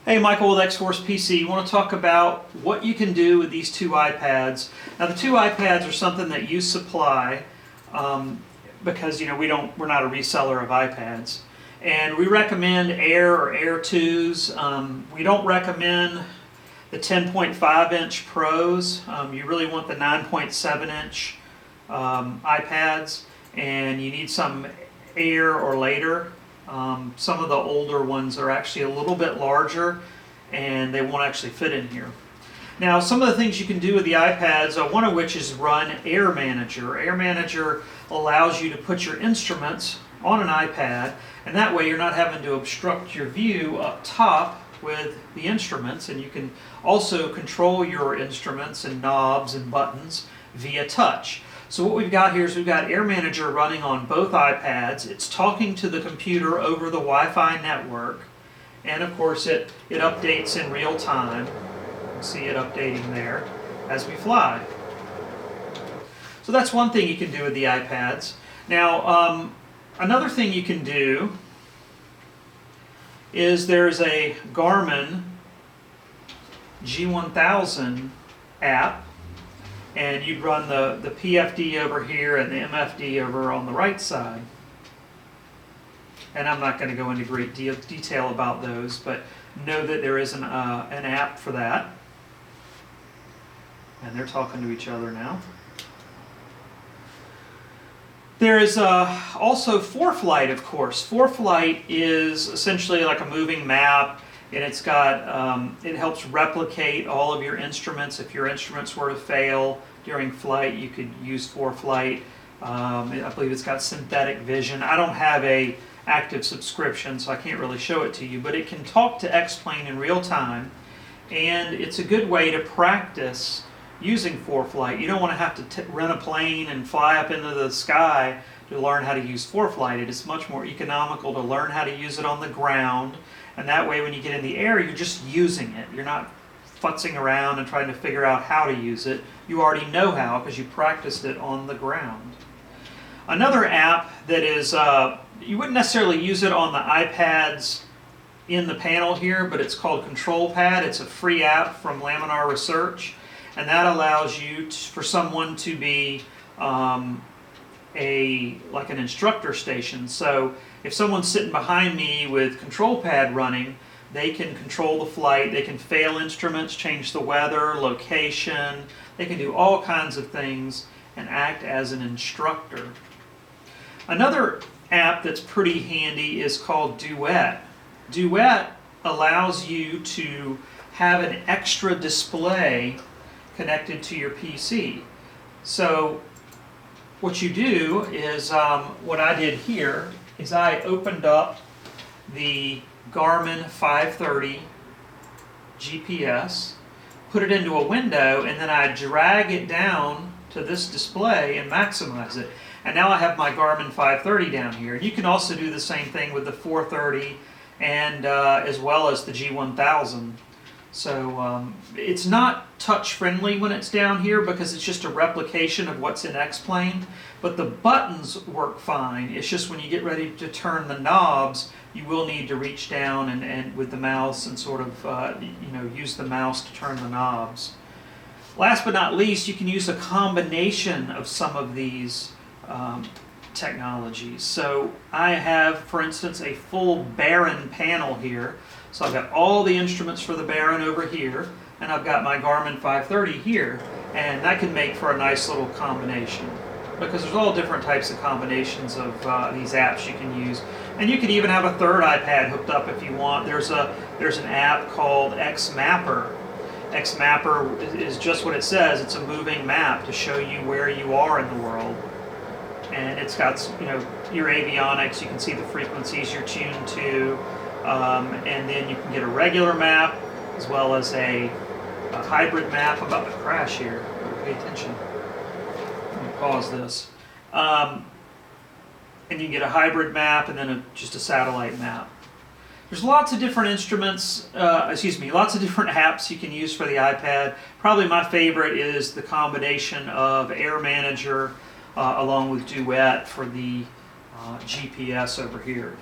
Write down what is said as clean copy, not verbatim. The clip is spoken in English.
Hey, Michael with XForcePC. You want to talk about what you can do with these two iPads. Now, the two iPads are something that you supply because we're not a reseller of iPads, and we recommend Air or Air 2s. We don't recommend the 10.5-inch Pros. You really want the 9.7-inch iPads, and you need some Air or later. Some of the older ones are actually a little bit larger and they won't actually fit in here. Now, some of the things you can do with the iPads, one of which is run Air Manager. Air Manager allows you to put your instruments on an iPad, and that way you're not having to obstruct your view up top with the instruments, and you can also control your instruments and knobs and buttons via touch. So what we've got here is we've got Air Manager running on both iPads. It's talking to the computer over the Wi-Fi network, and of course it updates in real time. You can see it updating there as we fly. So that's one thing you can do with the iPads. Now, another thing you can do is there's a Garmin G1000 app, and you'd run the PFD over here and the MFD over on the right side. And I'm not going to go into great detail about those, but know that there is an app for that. And they're talking to each other now. There is also ForFlight, of course. ForFlight is essentially like a moving map, and it's got it helps replicate all of your instruments. If your instruments were to fail during flight, you could use ForFlight. I believe it's got synthetic vision. I don't have a active subscription, so I can't really show it to you, but it can talk to X-Plane in real time, and it's a good way to practice using ForFlight. You don't want to have to rent a plane and fly up into the sky to learn how to use ForFlight. It is much more economical to learn how to use it on the ground, and that way when you get in the air, you're just using it. You're not futzing around and trying to figure out how to use it. You already know how because you practiced it on the ground. Another app that is, you wouldn't necessarily use it on the iPads in the panel here, but it's called Control Pad. It's a free app from Laminar Research, and that allows you for someone to be like an instructor station. So if someone's sitting behind me with Control Pad running, they can control the flight, they can fail instruments, change the weather, location, they can do all kinds of things and act as an instructor. Another app that's pretty handy is called Duet. Duet allows you to have an extra display connected to your PC. So what you do is, what I did here is I opened up the Garmin 530 GPS, put it into a window, and then I drag it down to this display and maximize it. And now I have my Garmin 530 down here. You can also do the same thing with the 430 and as well as the G1000. So it's not touch friendly when it's down here because it's just a replication of what's in X-Plane, but the buttons work fine. It's just when you get ready to turn the knobs, you will need to reach down and with the mouse and sort of use the mouse to turn the knobs. Last but not least, you can use a combination of some of these technologies. So I have, for instance, a full Baron panel here. So I've got all the instruments for the Baron over here, and I've got my Garmin 530 here, and that can make for a nice little combination because there's all different types of combinations of these apps you can use. And you could even have a third iPad hooked up if you want. There's an app called X-Mapper. X-Mapper is just what it says. It's a moving map to show you where you are in the world. And it's got your avionics, you can see the frequencies you're tuned to, and then you can get a regular map as well as a hybrid map. I'm about to crash here, pay attention. Let me pause this. And you can get a hybrid map and then just a satellite map. There's lots of different instruments, lots of different apps you can use for the iPad. Probably my favorite is the combination of Air Manager along with Duet for the GPS over here.